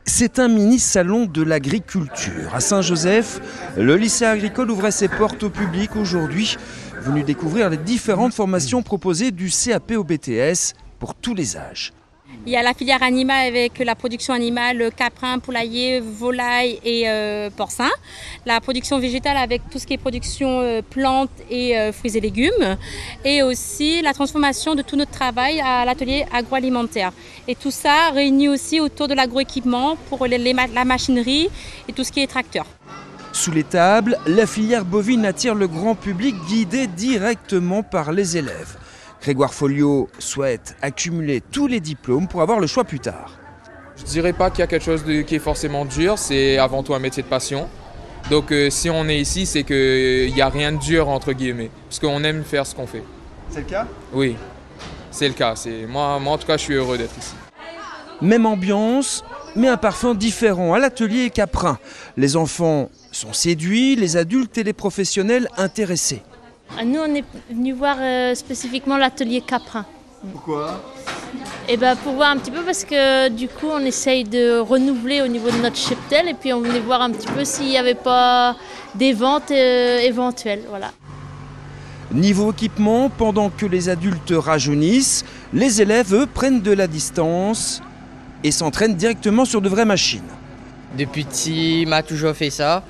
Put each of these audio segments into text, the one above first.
C'est un mini-salon de l'agriculture. À Saint-Joseph, le lycée agricole ouvrait ses portes au public aujourd'hui, venu découvrir les différentes formations proposées du CAP au BTS pour tous les âges. Il y a la filière animale avec la production animale, caprin, poulailler, volaille et porcin. La production végétale avec tout ce qui est production plantes et fruits et légumes. Et aussi la transformation de tout notre travail à l'atelier agroalimentaire. Et tout ça réuni aussi autour de l'agroéquipement pour la machinerie et tout ce qui est tracteur. Sous les tables, la filière bovine attire le grand public guidé directement par les élèves. Grégoire Folliot souhaite accumuler tous les diplômes pour avoir le choix plus tard. Je ne dirais pas qu'il y a quelque chose qui est forcément dur, c'est avant tout un métier de passion. Donc si on est ici, c'est qu'il n'y a rien de dur entre guillemets, parce qu'on aime faire ce qu'on fait. C'est le cas ? Oui, c'est le cas. Moi en tout cas, je suis heureux d'être ici. Même ambiance, mais un parfum différent à l'atelier Caprin. Les enfants sont séduits, les adultes et les professionnels intéressés. Nous, on est venus voir spécifiquement l'atelier Caprin. Pourquoi ? Pour voir un petit peu, parce que du coup, on essaye de renouveler au niveau de notre cheptel et puis on voulait voir un petit peu s'il n'y avait pas des ventes éventuelles. Voilà. Niveau équipement, pendant que les adultes rajeunissent, les élèves, eux, prennent de la distance et s'entraînent directement sur de vraies machines. Depuis petit, m'a toujours fait ça.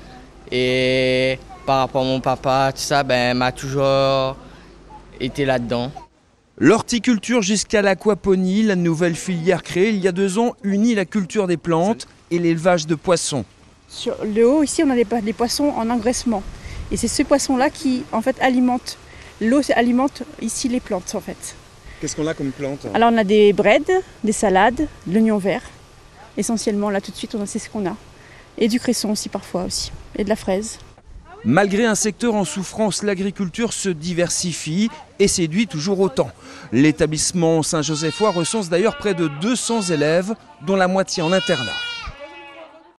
Et par rapport à mon papa, tout ça, m'a toujours été là-dedans. L'horticulture jusqu'à l'aquaponie, la nouvelle filière créée il y a 2 ans, unit la culture des plantes et l'élevage de poissons. Sur le haut, ici, on a des poissons en engraissement. Et c'est ce poisson-là qui, en fait, alimente. L'eau alimente ici les plantes, en fait. Qu'est-ce qu'on a comme plantes ? Alors, on a des breads, des salades, de l'oignon vert. Essentiellement, là, tout de suite, c'est ce qu'on a. Et du cresson aussi, parfois, aussi. Et de la fraise. Malgré un secteur en souffrance, l'agriculture se diversifie et séduit toujours autant. L'établissement Saint-Josephois recense d'ailleurs près de 200 élèves, dont la moitié en internat.